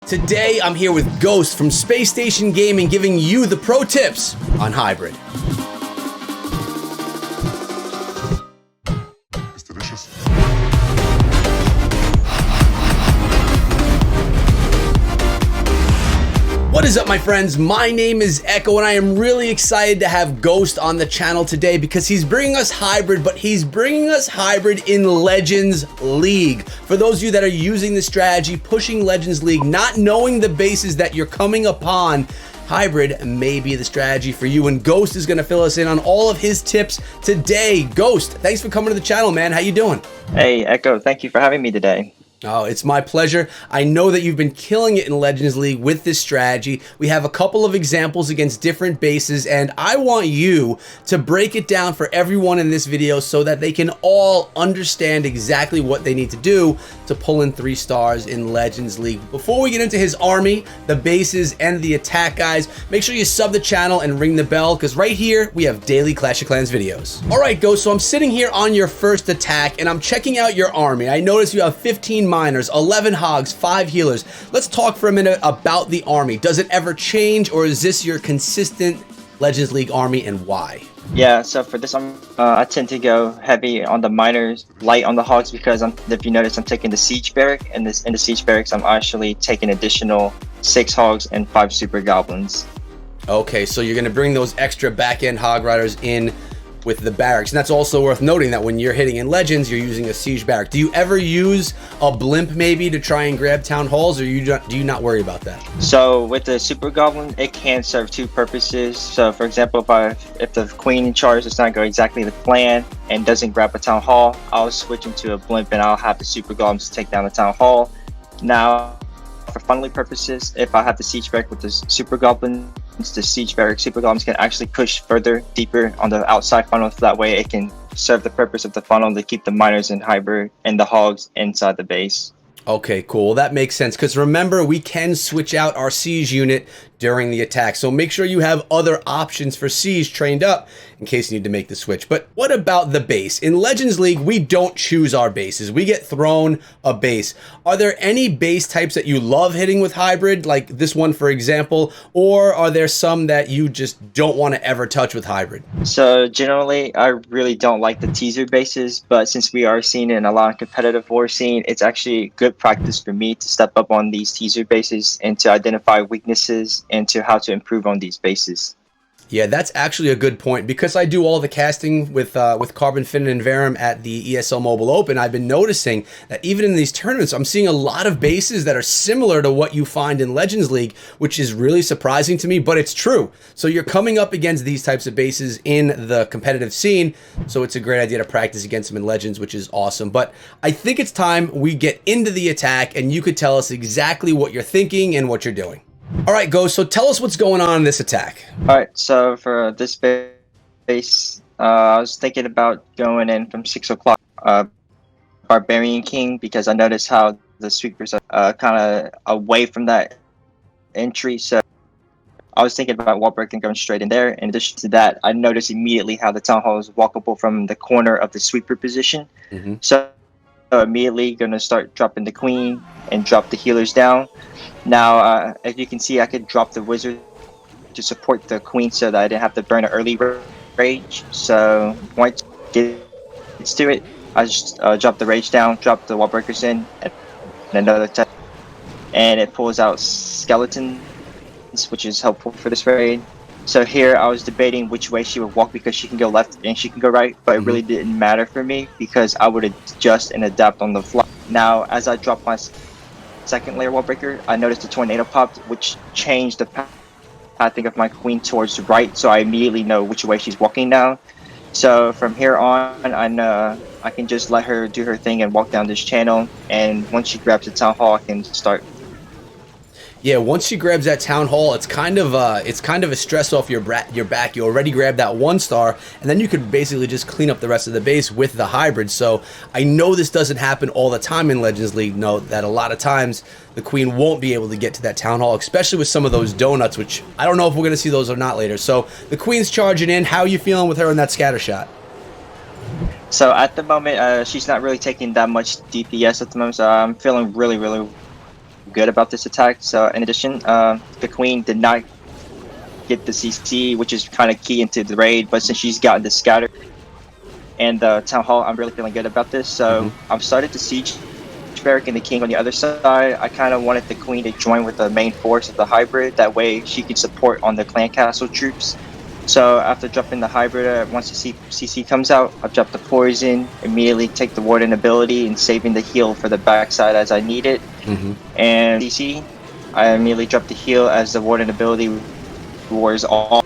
Today, I'm here with Ghost from Space Station Gaming giving you the pro tips on Hybrid. It's delicious. What is up, my friends? My name is Echo, and I am really excited to have Ghost on the channel today because he's bringing us Hybrid, but he's bringing us Hybrid in Legends League. For those of you that are using the strategy, pushing Legends League, not knowing the bases that you're coming upon, Hybrid may be the strategy for you, and Ghost is going to fill us in on all of his tips today. Ghost, thanks for coming to the channel, man. How you doing? Hey, Echo, thank you for having me today. Oh, it's my pleasure. I know that you've been killing it in Legends League with this strategy. We have a couple of examples against different bases, and I want you to break it down for everyone in this video so that they can all understand exactly what they need to do to pull in 3 stars in Legends League. Before we get into his army, the bases, and the attack, guys, make sure you sub the channel and ring the bell, because right here, we have daily Clash of Clans videos. All right, Ghost, so I'm sitting here on your first attack, and I'm checking out your army. I notice you have 15 miners, 11 hogs, 5 healers. Let's talk for a minute about the army. Does it ever change, or is this your consistent Legends League army, and why? Yeah, so for this, I tend to go heavy on the miners, light on the hogs, because if you notice, I'm taking the siege barrack, and in the siege barracks, I'm actually taking additional 6 hogs and 5 super goblins. Okay, so you're going to bring those extra back-end hog riders in with the barracks, and that's also worth noting that when you're hitting in Legends, you're using a siege barrack. Do you ever use a blimp maybe to try and grab town halls, or do you not worry about that? So with the super goblin, it can serve 2 purposes. So for example, if the queen in charge does not go exactly the plan and doesn't grab a town hall, I'll switch into a blimp and I'll have the super goblins take down the town hall. Now, for funneling purposes, if I have the siege barrack with the super goblins, the siege barrack super goblins can actually push further deeper on the outside funnel, so that way it can serve the purpose of the funnel to keep the miners in hybrid and the hogs inside the base. Okay, cool. That makes sense, because remember, we can switch out our siege unit during the attack, so make sure you have other options for siege trained up in case you need to make the switch. But what about the base? In Legends League, we don't choose our bases. We get thrown a base. Are there any base types that you love hitting with Hybrid, like this one, for example, or are there some that you just don't want to ever touch with Hybrid? So generally, I really don't like the teaser bases, but since we are seeing it in a lot of competitive war scene, it's actually good practice for me to step up on these teaser bases and to identify weaknesses and to how to improve on these bases. Yeah, that's actually a good point, because I do all the casting with Carbon Fin and Verum at the ESL Mobile Open. I've been noticing that even in these tournaments, I'm seeing a lot of bases that are similar to what you find in Legends League, which is really surprising to me, but it's true. So you're coming up against these types of bases in the competitive scene, so it's a great idea to practice against them in Legends, which is awesome. But I think it's time we get into the attack, and you could tell us exactly what you're thinking and what you're doing. All right, Ghost, so tell us what's going on in this attack. All right, so for this base, I was thinking about going in from 6 o'clock, Barbarian King, because I noticed how the sweepers are kind of away from that entry. So I was thinking about wall breaking, going straight in there. In addition to that, I noticed immediately how the town hall is walkable from the corner of the sweeper position. So immediately going to start dropping the queen and drop the healers down. Now, as you can see, I could drop the wizard to support the queen so that I didn't have to burn an early rage. So once it gets to it, I just drop the rage down, drop the wall breakers in, and another attack. And it pulls out skeletons, which is helpful for this raid. So here I was debating which way she would walk, because she can go left and she can go right, but it really didn't matter for me because I would adjust and adapt on the fly. Now, as I drop my second layer wall breaker, I noticed the tornado popped, which changed the pathing of my queen towards the right, so I immediately know which way she's walking now. So from here on, I can just let her do her thing and walk down this channel, and once she grabs the town hall, I can start. Yeah, once she grabs that town hall, it's kind of a stress off your back. You already grabbed that 1 star, and then you could basically just clean up the rest of the base with the hybrid. So I know this doesn't happen all the time in Legends League. Know that a lot of times the queen won't be able to get to that town hall, especially with some of those donuts, which I don't know if we're going to see those or not later. So the queen's charging in. How are you feeling with her in that scatter shot? So at the moment, she's not really taking that much DPS at the moment, so I'm feeling really good about this attack. So in addition, the queen did not get the CC, which is kind of key into the raid. But since she's gotten the scatter and the town hall, I'm really feeling good about this. So I've started to siege barrack and the king on the other side. I kind of wanted the queen to join with the main force of the hybrid. That way she can support on the clan castle troops. So after dropping the hybrid, once the CC comes out, I'll drop the poison, immediately take the warden ability and saving the heal for the backside as I need it. And CC, I immediately drop the heal as the warden ability wars all.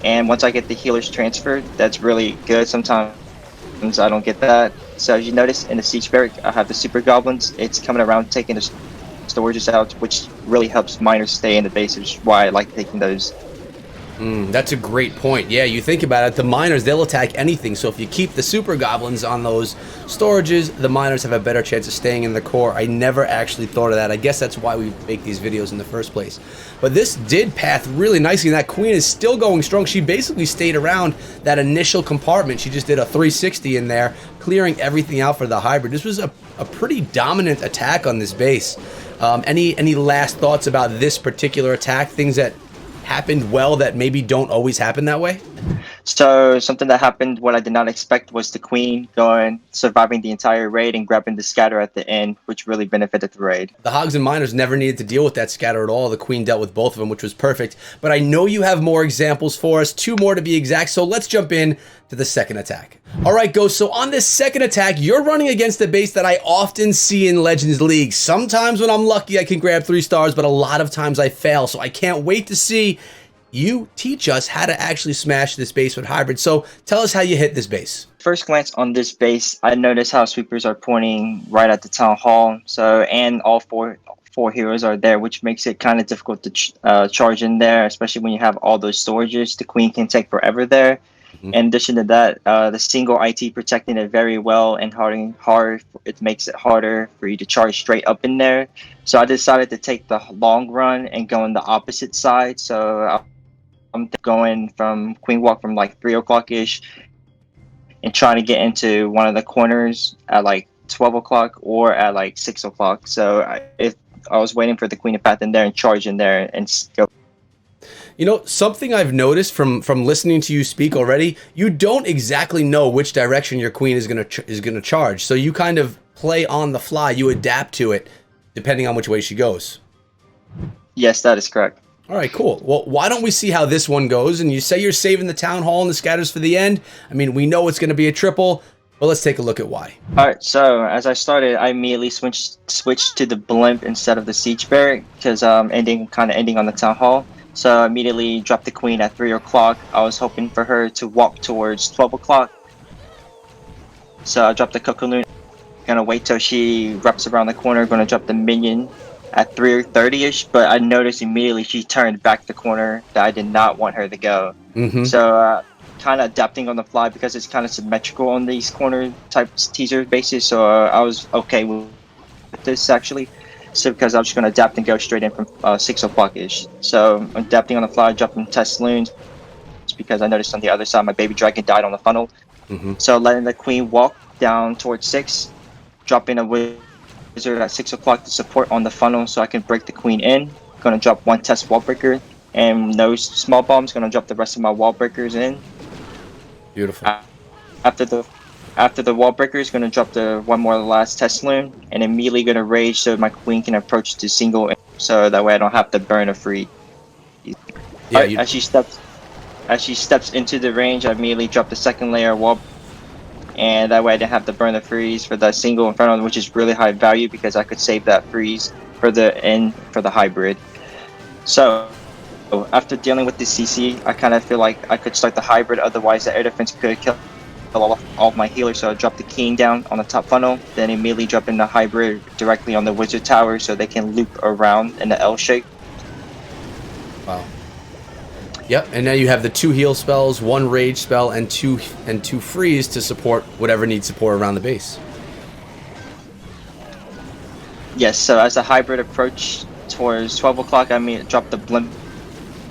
And once I get the healers transferred, that's really good. Sometimes I don't get that. So as you notice in the siege barrack, I have the super goblins. It's coming around taking the storages out, which really helps miners stay in the base, which is why I like taking those. That's a great point. Yeah, you think about it, the miners, they'll attack anything. So if you keep the super goblins on those storages, the miners have a better chance of staying in the core. I never actually thought of that. I guess that's why we make these videos in the first place. But this did path really nicely. That queen is still going strong. She basically stayed around that initial compartment. She just did a 360 in there, clearing everything out for the hybrid. This was a pretty dominant attack on this base. Any last thoughts about this particular attack? Things that happened well that maybe don't always happen that way? So something that happened what I did not expect was the queen surviving the entire raid and grabbing the scatter at the end, which really benefited the raid. The hogs and miners never needed to deal with that scatter at all. The queen dealt with both of them, which was perfect. But I know you have more examples for us, 2 more to be exact, so let's jump in to the second attack. All right, Ghost, so on this second attack, you're running against a base that I often see in Legends League. Sometimes when I'm lucky, I can grab 3 stars, but a lot of times I fail, so I can't wait to see you teach us how to actually smash this base with hybrid. So tell us how you hit this base. First glance on this base, I noticed how sweepers are pointing right at the town hall. So, and all four heroes are there, which makes it kind of difficult to charge in there, especially when you have all those storages. The queen can take forever there. In addition to that, the single IT protecting it very well and it makes it harder for you to charge straight up in there. So I decided to take the long run and go on the opposite side. So I'm going from queen walk from like 3 o'clock ish and trying to get into one of the corners at like 12 o'clock or at like 6 o'clock. So I was waiting for the queen to path in there and charge in there and go. You know, something I've noticed from listening to you speak already, you don't exactly know which direction your queen is gonna charge. So you kind of play on the fly. You adapt to it depending on which way she goes. Yes, that is correct. All right, cool. Well, why don't we see how this one goes? And you say you're saving the town hall and the scatters for the end. I mean, we know it's going to be a triple, but let's take a look at why. All right, so as I started, I immediately switched to the blimp instead of the siege barrack because ending on the town hall. So I immediately dropped the queen at 3 o'clock. I was hoping for her to walk towards 12 o'clock. So I dropped the Cocoon. Gonna wait till she wraps around the corner. Gonna drop the minion at 3:30ish, but I noticed immediately she turned back the corner that I did not want her to go. So kind of adapting on the fly because it's kind of symmetrical on these corner type teaser bases. So I was okay with this actually. So because I'm just going to adapt and go straight in from 6 o'clock ish. So I'm adapting on the fly, dropping test loons because I noticed on the other side my baby dragon died on the funnel. So letting the queen walk down towards 6, dropping a wizard at 6 o'clock to support on the funnel so I can break the queen in. Going to drop 1 test wall breaker and those small bombs. Going to drop the rest of my wall breakers in. Beautiful. After the wall breaker is going to drop the one more last test loon and immediately going to rage so my queen can approach the single so that way I don't have to burn a free. Yeah, as she steps into the range, I immediately drop the second layer of wall, and that way I didn't have to burn the freeze for the single inferno, which is really high value because I could save that freeze for the end for the hybrid. So after dealing with the CC, I kind of feel like I could start the hybrid, otherwise the air defense could kill all of my healers. So I drop the king down on the top funnel, then immediately drop in the hybrid directly on the wizard tower so they can loop around in the L shape. Wow. Yep, and now you have the 2 heal spells, 1 rage spell, and 2 freeze to support whatever needs support around the base. Yes, so as the hybrid approached towards 12 o'clock, I drop the blimp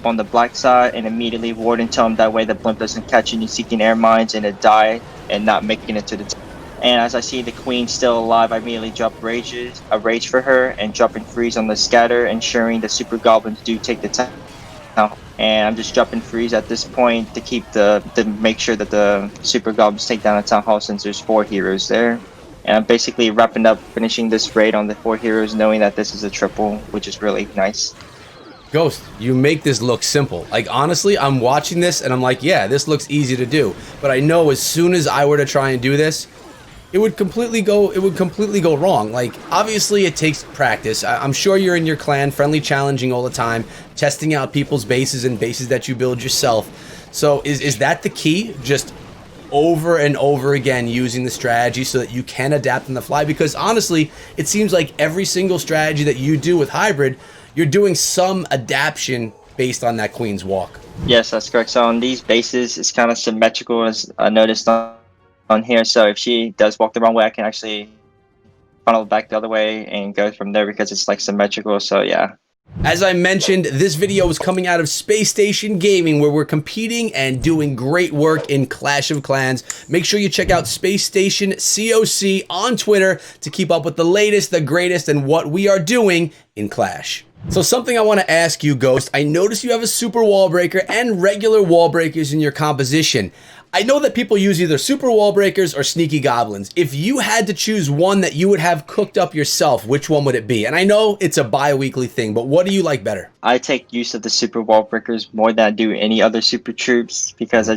on the black side and immediately ward and tell him that way the blimp doesn't catch any seeking air mines and it die and not making it to the And as I see the queen still alive, I immediately drop a rage for her, and drop and freeze on the scatter, ensuring the super goblins do take the town. And I'm just dropping freeze at this point to keep to make sure that the super goblins take down the town hall, since there's 4 heroes there. And I'm basically wrapping up, finishing this raid on the 4 heroes, knowing that this is a triple, which is really nice. Ghost, you make this look simple. Like, honestly, I'm watching this and I'm like, yeah, this looks easy to do. But I know as soon as I were to try and do this, it would completely go wrong. Like, obviously it takes practice. I'm sure you're in your clan, friendly challenging all the time, testing out people's bases and bases that you build yourself. So is that the key? Just over and over again using the strategy so that you can adapt on the fly? Because honestly, it seems like every single strategy that you do with hybrid, you're doing some adaptation based on that queen's walk. Yes, that's correct. So on these bases, it's kind of symmetrical, as I noticed on here. So if she does walk the wrong way, I can actually funnel back the other way and go from there, because it's like symmetrical. So yeah. As I mentioned, this video is coming out of Space Station Gaming, where we're competing and doing great work in Clash of Clans. Make sure you check out Space Station COC on Twitter to keep up with the latest, the greatest, and what we are doing in Clash. So something I want to ask you, Ghost, I notice you have a super wall breaker and regular wall breakers in your composition. I know that people use either super wall breakers or sneaky goblins. If you had to choose one that you would have cooked up yourself, which one would it be? And I know it's a bi-weekly thing, but what do you like better? I take use of the super wall breakers more than I do any other super troops, because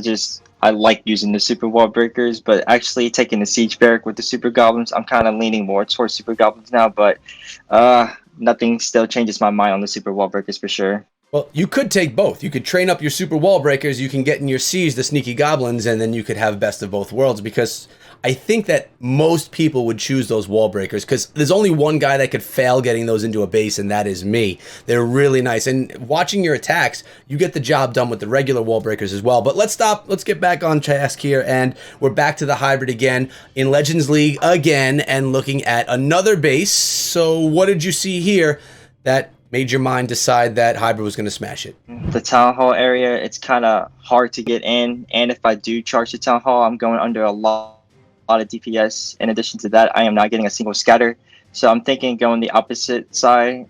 I like using the super wall breakers. But actually taking the siege barrack with the super goblins, I'm kind of leaning more towards super goblins now, but nothing still changes my mind on the super wall breakers for sure. Well, you could take both. You could train up your super wall breakers, you can get in your siege the sneaky goblins, and then you could have best of both worlds, because I think that most people would choose those wall breakers, because there's only one guy that could fail getting those into a base, and that is me. They're really nice, and watching your attacks, you get the job done with the regular wall breakers as well. But let's get back on task here, and we're back to the hybrid again in Legends League again, and looking at another base. So what did you see here that made your mind decide that hybrid was going to smash it? The town hall area, it's kind of hard to get in, and if I do charge the town hall, I'm going under a lot of DPS. In addition to that, I am not getting a single scatter, so I'm thinking going the opposite side,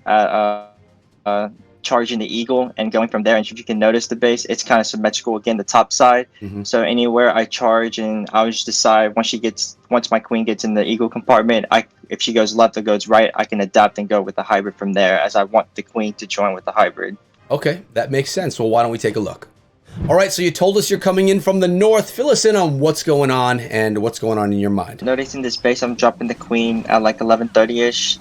charging the eagle and going from there. And if you can notice the base, it's kind of symmetrical again, the top side. So anywhere I charge, and I'll just decide once my queen gets in the eagle compartment, if she goes left or goes right, I can adapt and go with the hybrid from there, as I want the queen to join with the hybrid. Okay, that makes sense. Well, why don't we take a look? All right, so you told us you're coming in from the north. Fill us in on what's going on and what's going on in your mind. Noticing this base, I'm dropping the queen at like 11:30ish,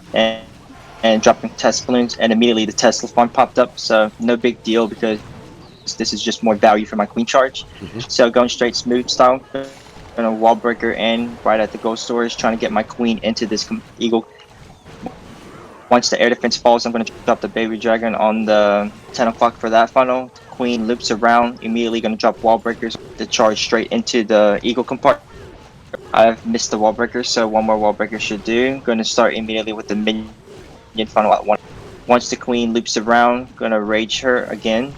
and dropping test balloons, and immediately the Tesla farm popped up. So no big deal, because this is just more value for my queen charge. So going straight smooth style, gonna wall breaker in right at the gold storage, trying to get my queen into this eagle. Once the air defense falls, I'm gonna drop the baby dragon on the 10 o'clock for that funnel. Queen loops around, immediately gonna drop wall breakers to charge straight into the eagle compartment. I've missed the wall breaker, so one more wall breaker should do. Gonna start immediately with the minion funnel at 1. Once the queen loops around, gonna rage her again,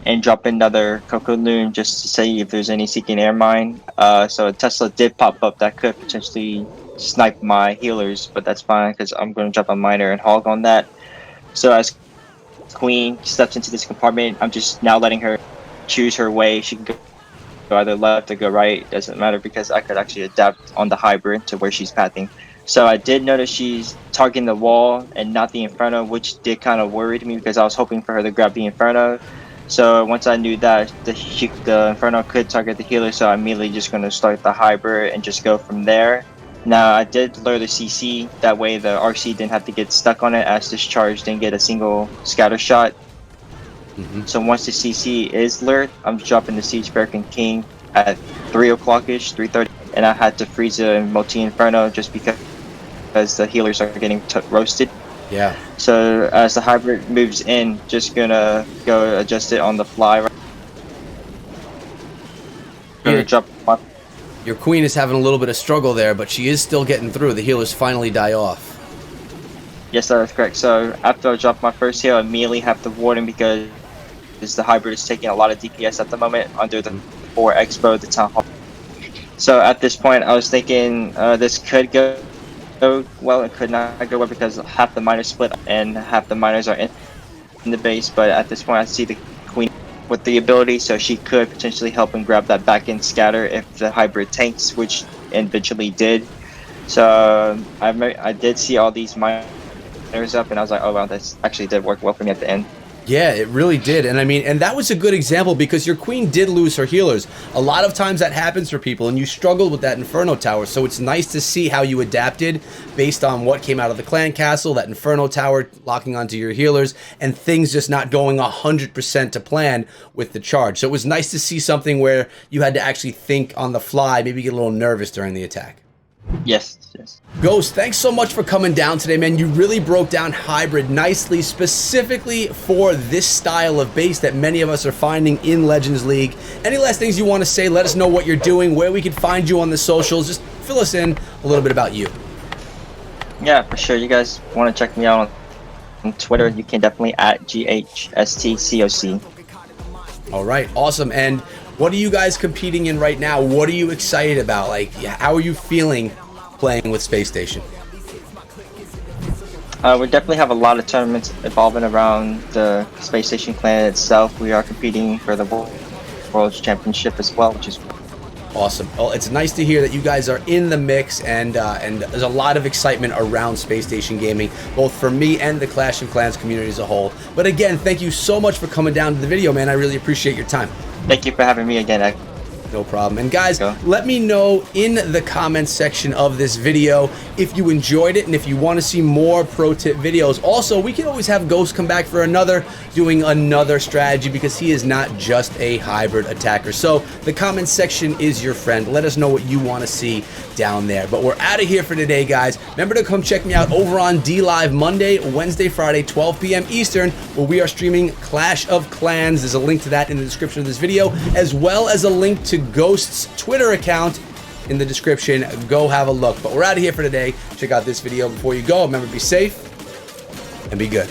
and drop another Coco Loon just to see if there's any seeking air mine. So a Tesla did pop up that could potentially snipe my healers, but that's fine, because I'm gonna drop a miner and hog on that. So as queen steps into this compartment, I'm just now letting her choose her way. She can go either left or go right, doesn't matter, because I could actually adapt on the hybrid to where she's pathing. So I did notice she's targeting the wall and not the Inferno, which did kind of worried me, because I was hoping for her to grab the Inferno. So once I knew that the Inferno could target the healer, so I'm immediately just going to start the hybrid and just go from there. Now I did lure the CC, that way the RC didn't have to get stuck on it, as this charge didn't get a single scatter shot. So once the CC is lured, I'm dropping the Siege Barrack and King at 3 o'clock-ish, 3:30, and I had to freeze a multi-Inferno just because the healers are getting roasted. Yeah. So as the hybrid moves in, just gonna go adjust it on the fly. Gonna drop my... Your queen is having a little bit of struggle there, but she is still getting through. The healers finally die off. Yes, that is correct. So after I drop my first heal, I immediately have to warden, because the hybrid is taking a lot of DPS at the moment under the 4 Expo, the Town Hall. So at this point, I was thinking this could go well. It could not go well because half the miners split and half the miners are in the base. But at this point, I see the queen with the ability, so she could potentially help and grab that back end scatter if the hybrid tanks, which eventually did. So I did see all these miners up, and I was like, oh wow, this actually did work well for me at the end. Yeah, it really did. And I mean, and that was a good example because your queen did lose her healers. A lot of times that happens for people, and you struggled with that Inferno Tower. So it's nice to see how you adapted based on what came out of the clan castle, that Inferno Tower locking onto your healers, and things just not going 100% to plan with the charge. So it was nice to see something where you had to actually think on the fly, maybe get a little nervous during the attack. Yes. Ghost, thanks so much for coming down today, man. You really broke down hybrid nicely, specifically for this style of base that many of us are finding in Legends League. Any last things you want to say? Let us know what you're doing, where we can find you on the socials. Just fill us in a little bit about you. Yeah, for sure. You guys want to check me out on Twitter? You can definitely at GHSTCOC. All right, awesome. And what are you guys competing in right now? What are you excited about? Like, how are you feeling playing with Space Station? We definitely have a lot of tournaments evolving around the Space Station clan itself. We are competing for the World Championship as well, which is awesome. Well, it's nice to hear that you guys are in the mix, and there's a lot of excitement around Space Station gaming, both for me and the Clash of Clans community as a whole. But again, thank you so much for coming down to the video, man. I really appreciate your time. Thank you for having me again. No problem. And guys, let me know in the comments section of this video if you enjoyed it and if you want to see more pro tip videos. Also, we can always have Ghost come back for doing another strategy, because he is not just a hybrid attacker. So the comments section is your friend. Let us know what you want to see down there. But we're out of here for today, guys. Remember to come check me out over on DLive Monday, Wednesday, Friday, 12 p.m. Eastern, where we are streaming Clash of Clans. There's a link to that in the description of this video, as well as a link to Ghost's Twitter account in the description. Go have a look. But we're out of here for today. Check out this video before you go. Remember, be safe and be good.